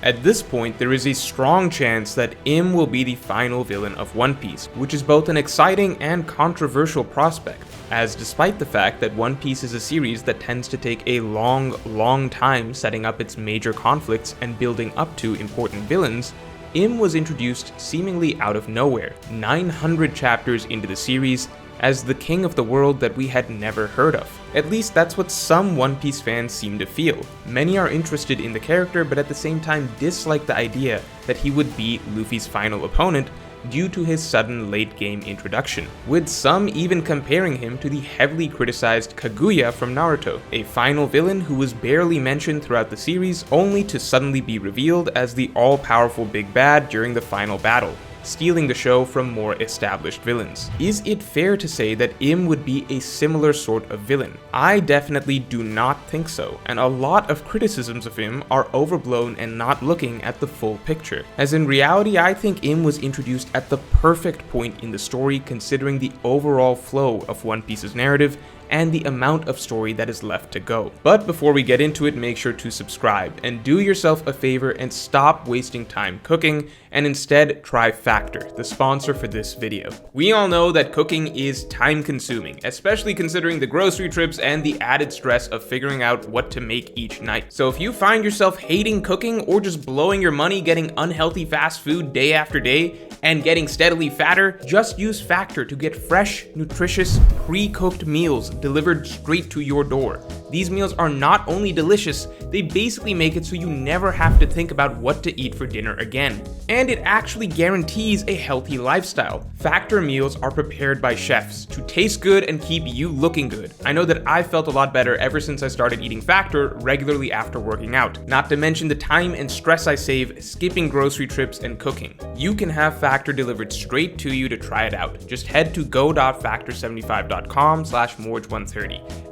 At this point, there is a strong chance that Im will be the final villain of One Piece, which is both an exciting and controversial prospect, as despite the fact that One Piece is a series that tends to take a long time setting up its major conflicts and building up to important villains, Im was introduced seemingly out of nowhere, 900 chapters into the series, as the king of the world that we had never heard of. At least that's what some One Piece fans seem to feel. Many are interested in the character, but at the same time dislike the idea that he would be Luffy's final opponent due to his sudden late-game introduction, with some even comparing him to the heavily criticized Kaguya from Naruto, a final villain who was barely mentioned throughout the series only to suddenly be revealed as the all-powerful big bad during the final battle, stealing the show from more established villains. Is it fair to say that Im would be a similar sort of villain? I definitely do not think so, and a lot of criticisms of Im are overblown and not looking at the full picture. As in reality, I think Im was introduced at the perfect point in the story considering the overall flow of One Piece's narrative and the amount of story that is left to go. But before we get into it, make sure to subscribe and do yourself a favor and stop wasting time cooking and instead try Factor, the sponsor for this video. We all know that cooking is time consuming, especially considering the grocery trips and the added stress of figuring out what to make each night. So if you find yourself hating cooking or just blowing your money getting unhealthy fast food day after day and getting steadily fatter, just use Factor to get fresh, nutritious, pre-cooked meals delivered straight to your door. These meals are not only delicious, they basically make it so you never have to think about what to eat for dinner again. And it actually guarantees a healthy lifestyle. Factor meals are prepared by chefs to taste good and keep you looking good. I know that I felt a lot better ever since I started eating Factor regularly after working out, not to mention the time and stress I save skipping grocery trips and cooking. You can have Factor delivered straight to you to try it out. Just head to go.factor75.com/Morge130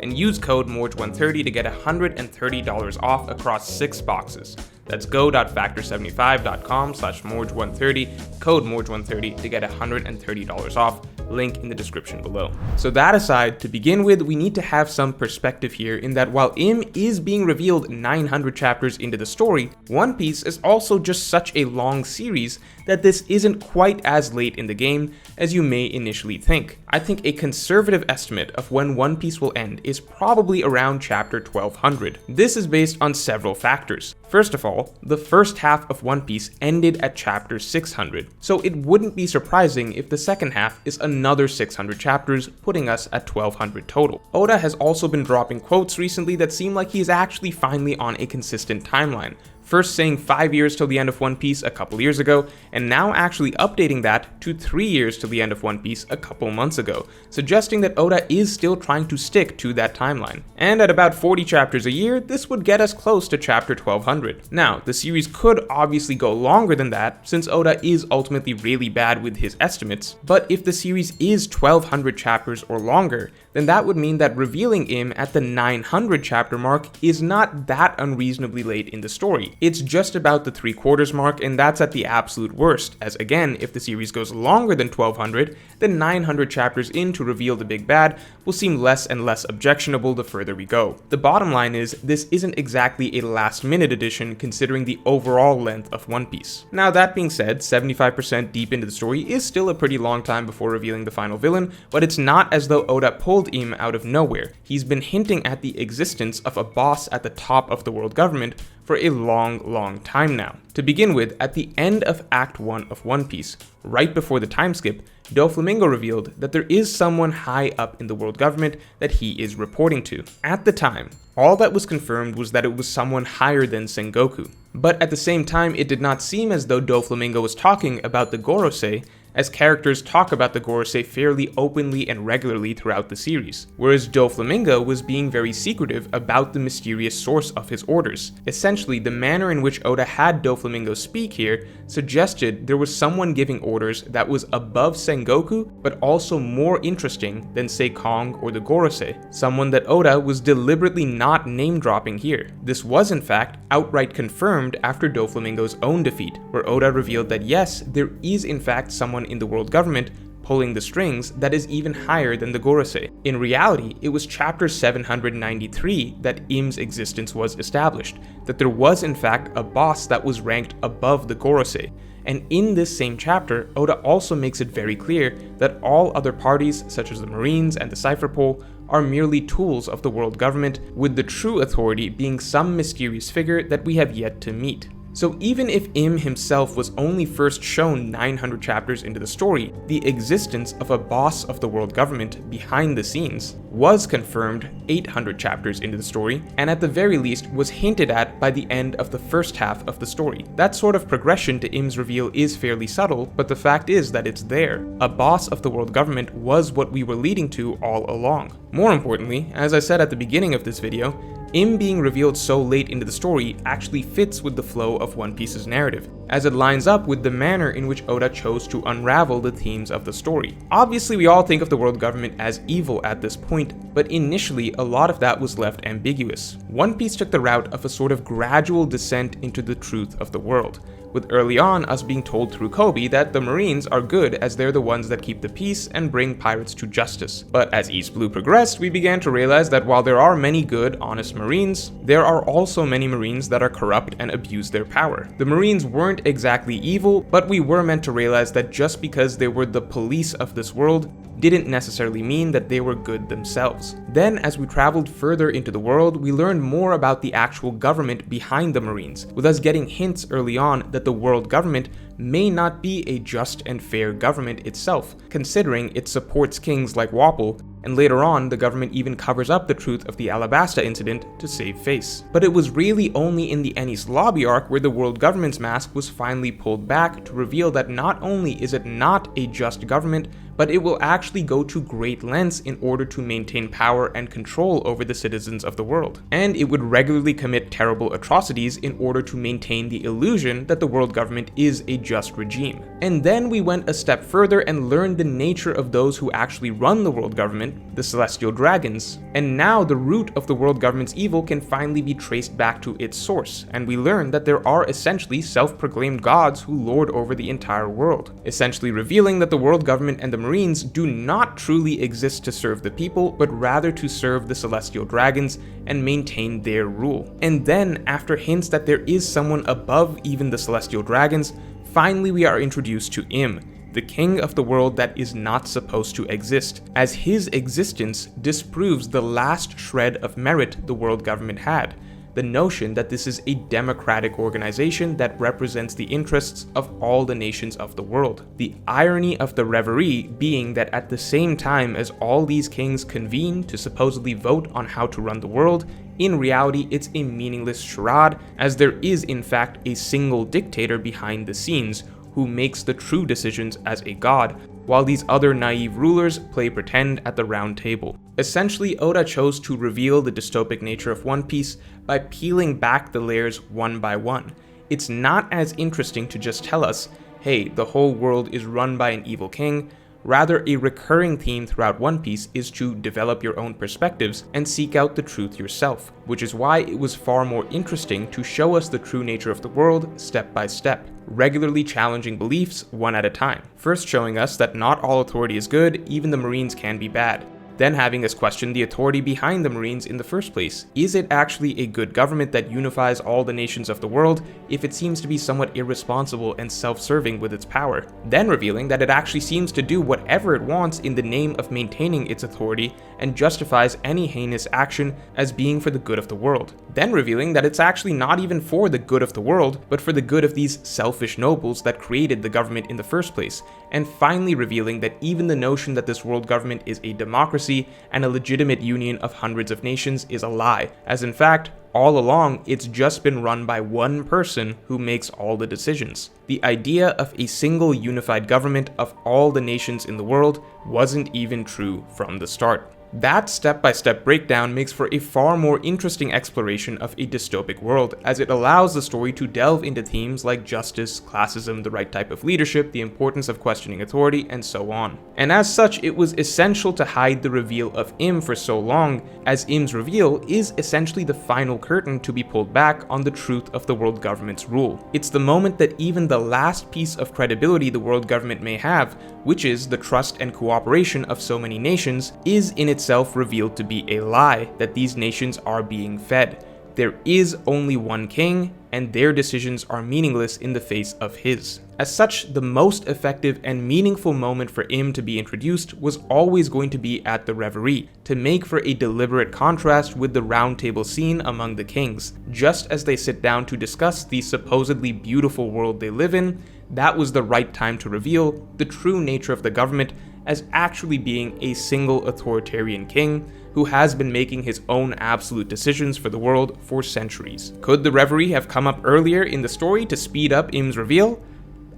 and use code Morge130 to get $130 off across 6 boxes. That's go.factor75.com/Morge130, code Morge130 to get $130 off, link in the description below. So that aside, to begin with, we need to have some perspective here in that while Im is being revealed 900 chapters into the story, One Piece is also just such a long series that this isn't quite as late in the game as you may initially think. I think a conservative estimate of when One Piece will end is probably around chapter 1200. This is based on several factors. First of all, the first half of One Piece ended at chapter 600, so it wouldn't be surprising if the second half is another 600 chapters, putting us at 1200 total. Oda has also been dropping quotes recently that seem like he is actually finally on a consistent timeline. First saying 5 years till the end of One Piece a couple years ago, and now actually updating that to 3 years till the end of One Piece a couple months ago, suggesting that Oda is still trying to stick to that timeline. And at about 40 chapters a year, this would get us close to chapter 1200. Now, the series could obviously go longer than that, since Oda is ultimately really bad with his estimates, but if the series is 1200 chapters or longer, then that would mean that revealing Im at the 900 chapter mark is not that unreasonably late in the story. It's just about the 3/4 mark, and that's at the absolute worst, as again, if the series goes longer than 1200, then 900 chapters in to reveal the big bad will seem less and less objectionable the further we go. The bottom line is, this isn't exactly a last-minute addition considering the overall length of One Piece. Now that being said, 75% deep into the story is still a pretty long time before revealing the final villain, but it's not as though Oda pulled Im out of nowhere. He's been hinting at the existence of a boss at the top of the world government for a long time now. To begin with, at the end of Act 1 of One Piece, right before the time skip, Doflamingo revealed that there is someone high up in the world government that he is reporting to. At the time, all that was confirmed was that it was someone higher than Sengoku. But at the same time, it did not seem as though Doflamingo was talking about the Gorosei, as characters talk about the Gorosei fairly openly and regularly throughout the series, whereas Doflamingo was being very secretive about the mysterious source of his orders. Essentially, the manner in which Oda had Doflamingo speak here suggested there was someone giving orders that was above Sengoku, but also more interesting than say Kong or the Gorosei, someone that Oda was deliberately not name-dropping here. This was in fact outright confirmed after Doflamingo's own defeat, where Oda revealed that yes, there is in fact someone in the world government pulling the strings that is even higher than the Gorosei. In reality, it was chapter 793 that Im's existence was established, that there was in fact a boss that was ranked above the Gorosei. And in this same chapter, Oda also makes it very clear that all other parties, such as the Marines and the Cypher Pole, are merely tools of the world government, with the true authority being some mysterious figure that we have yet to meet. So even if Im himself was only first shown 900 chapters into the story, the existence of a boss of the world government behind the scenes was confirmed 800 chapters into the story, and at the very least was hinted at by the end of the first half of the story. That sort of progression to Im's reveal is fairly subtle, but the fact is that it's there. A boss of the world government was what we were leading to all along. More importantly, as I said at the beginning of this video, Im being revealed so late into the story actually fits with the flow of One Piece's narrative, as it lines up with the manner in which Oda chose to unravel the themes of the story. Obviously, we all think of the world government as evil at this point, but initially a lot of that was left ambiguous. One Piece took the route of a sort of gradual descent into the truth of the world, with early on us being told through Koby that the Marines are good as they're the ones that keep the peace and bring pirates to justice. But as East Blue progressed, we began to realize that while there are many good, honest Marines, there are also many Marines that are corrupt and abuse their power. The Marines weren't exactly evil, but we were meant to realize that just because they were the police of this world didn't necessarily mean that they were good themselves. Then, as we traveled further into the world, we learned more about the actual government behind the Marines, with us getting hints early on that the world government may not be a just and fair government itself, considering it supports kings like Wapol, and later on the government even covers up the truth of the Alabasta incident to save face. But it was really only in the Enies Lobby arc where the world government's mask was finally pulled back to reveal that not only is it not a just government, but it will actually go to great lengths in order to maintain power and control over the citizens of the world. And it would regularly commit terrible atrocities in order to maintain the illusion that the world government is a just regime. And then we went a step further and learned the nature of those who actually run the world government, the Celestial Dragons. And now the root of the world government's evil can finally be traced back to its source, and we learn that there are essentially self-proclaimed gods who lord over the entire world, essentially revealing that the world government and the Marines do not truly exist to serve the people, but rather to serve the Celestial Dragons and maintain their rule. And then, after hints that there is someone above even the Celestial Dragons, finally we are introduced to Im, the king of the world that is not supposed to exist, as his existence disproves the last shred of merit the world government had. The notion that this is a democratic organization that represents the interests of all the nations of the world. The irony of the reverie being that at the same time as all these kings convene to supposedly vote on how to run the world, in reality it's a meaningless charade, as there is in fact a single dictator behind the scenes who makes the true decisions as a god, while these other naive rulers play pretend at the round table. Essentially, Oda chose to reveal the dystopic nature of One Piece by peeling back the layers one by one. It's not as interesting to just tell us, hey, the whole world is run by an evil king. Rather, a recurring theme throughout One Piece is to develop your own perspectives and seek out the truth yourself, which is why it was far more interesting to show us the true nature of the world step by step, regularly challenging beliefs one at a time. First showing us that not all authority is good, even the Marines can be bad. Then having us question the authority behind the Marines in the first place. Is it actually a good government that unifies all the nations of the world if it seems to be somewhat irresponsible and self-serving with its power? Then revealing that it actually seems to do whatever it wants in the name of maintaining its authority and justifies any heinous action as being for the good of the world. Then revealing that it's actually not even for the good of the world, but for the good of these selfish nobles that created the government in the first place. And finally revealing that even the notion that this world government is a democracy and a legitimate union of hundreds of nations is a lie, as in fact, all along, it's just been run by one person who makes all the decisions. The idea of a single unified government of all the nations in the world wasn't even true from the start. That step-by-step breakdown makes for a far more interesting exploration of a dystopic world, as it allows the story to delve into themes like justice, classism, the right type of leadership, the importance of questioning authority, and so on. And as such, it was essential to hide the reveal of Im for so long, as Im's reveal is essentially the final curtain to be pulled back on the truth of the world government's rule. It's the moment that even the last piece of credibility the world government may have, which is the trust and cooperation of so many nations, is in itself revealed to be a lie that these nations are being fed. There is only one king, and their decisions are meaningless in the face of his. As such, the most effective and meaningful moment for Im to be introduced was always going to be at the Reverie, to make for a deliberate contrast with the round table scene among the kings. Just as they sit down to discuss the supposedly beautiful world they live in, that was the right time to reveal the true nature of the government as actually being a single authoritarian king who has been making his own absolute decisions for the world for centuries. Could the Reverie have come up earlier in the story to speed up Im's reveal?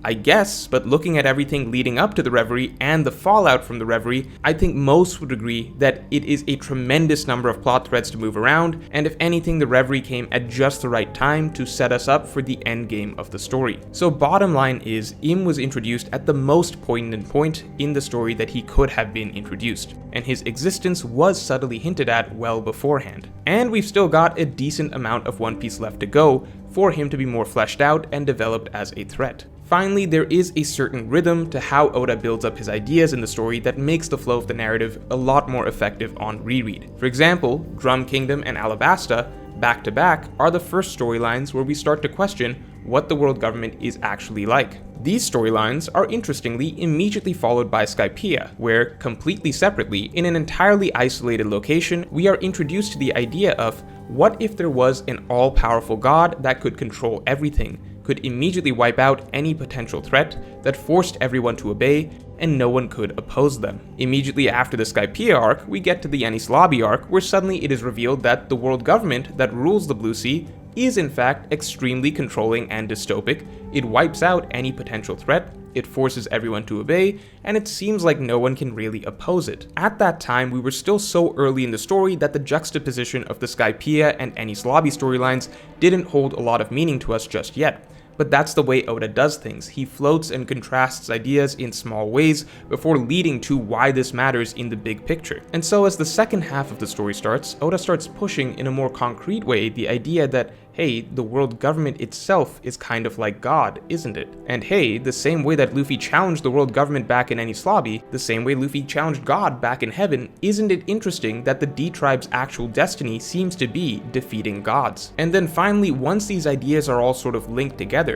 I guess, but looking at everything leading up to the Reverie and the fallout from the Reverie, I think most would agree that it is a tremendous number of plot threads to move around, and if anything, the Reverie came at just the right time to set us up for the endgame of the story. So bottom line is, Im was introduced at the most poignant point in the story that he could have been introduced, and his existence was subtly hinted at well beforehand. And we've still got a decent amount of One Piece left to go for him to be more fleshed out and developed as a threat. Finally, there is a certain rhythm to how Oda builds up his ideas in the story that makes the flow of the narrative a lot more effective on reread. For example, Drum Kingdom and Alabasta, back to back, are the first storylines where we start to question what the world government is actually like. These storylines are interestingly immediately followed by Skypiea, where, completely separately, in an entirely isolated location, we are introduced to the idea of what if there was an all-powerful god that could control everything, could immediately wipe out any potential threat, that forced everyone to obey, and no one could oppose them. Immediately after the Skypiea arc, we get to the Enies Lobby arc, where suddenly it is revealed that the world government that rules the Blue Sea is in fact extremely controlling and dystopic. It wipes out any potential threat, it forces everyone to obey, and it seems like no one can really oppose it. At that time, we were still so early in the story that the juxtaposition of the Skypiea and Enies Lobby storylines didn't hold a lot of meaning to us just yet. But that's the way Oda does things. He floats and contrasts ideas in small ways before leading to why this matters in the big picture. And so as the second half of the story starts, Oda starts pushing in a more concrete way the idea that, hey, the world government itself is kind of like God, isn't it? And hey, the same way that Luffy challenged the world government back in Enies Lobby, the same way Luffy challenged God back in heaven, isn't it interesting that the D-Tribe's actual destiny seems to be defeating gods? And then finally, once these ideas are all sort of linked together,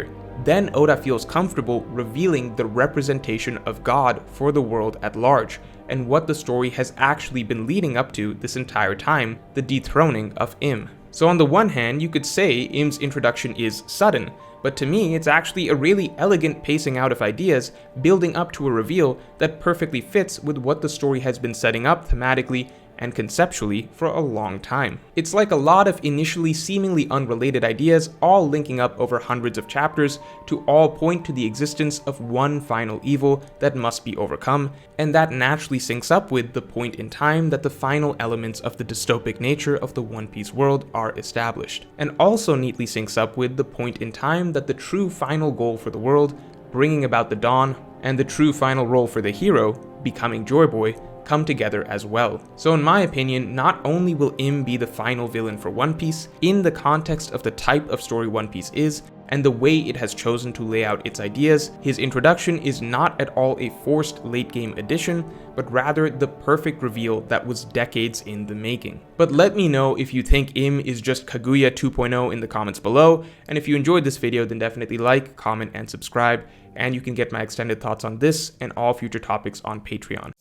then Oda feels comfortable revealing the representation of God for the world at large, and what the story has actually been leading up to this entire time, the dethroning of Im. So on the one hand, you could say Im's introduction is sudden, but to me it's actually a really elegant pacing out of ideas, building up to a reveal that perfectly fits with what the story has been setting up thematically and conceptually for a long time. It's like a lot of initially seemingly unrelated ideas all linking up over hundreds of chapters to all point to the existence of one final evil that must be overcome, and that naturally syncs up with the point in time that the final elements of the dystopic nature of the One Piece world are established, and also neatly syncs up with the point in time that the true final goal for the world, bringing about the dawn, and the true final role for the hero, becoming Joy Boy, come together as well. So in my opinion, not only will Im be the final villain for One Piece, in the context of the type of story One Piece is, and the way it has chosen to lay out its ideas, his introduction is not at all a forced late-game addition, but rather the perfect reveal that was decades in the making. But let me know if you think Im is just Kaguya 2.0 in the comments below, and if you enjoyed this video, then definitely like, comment, and subscribe, and you can get my extended thoughts on this and all future topics on Patreon.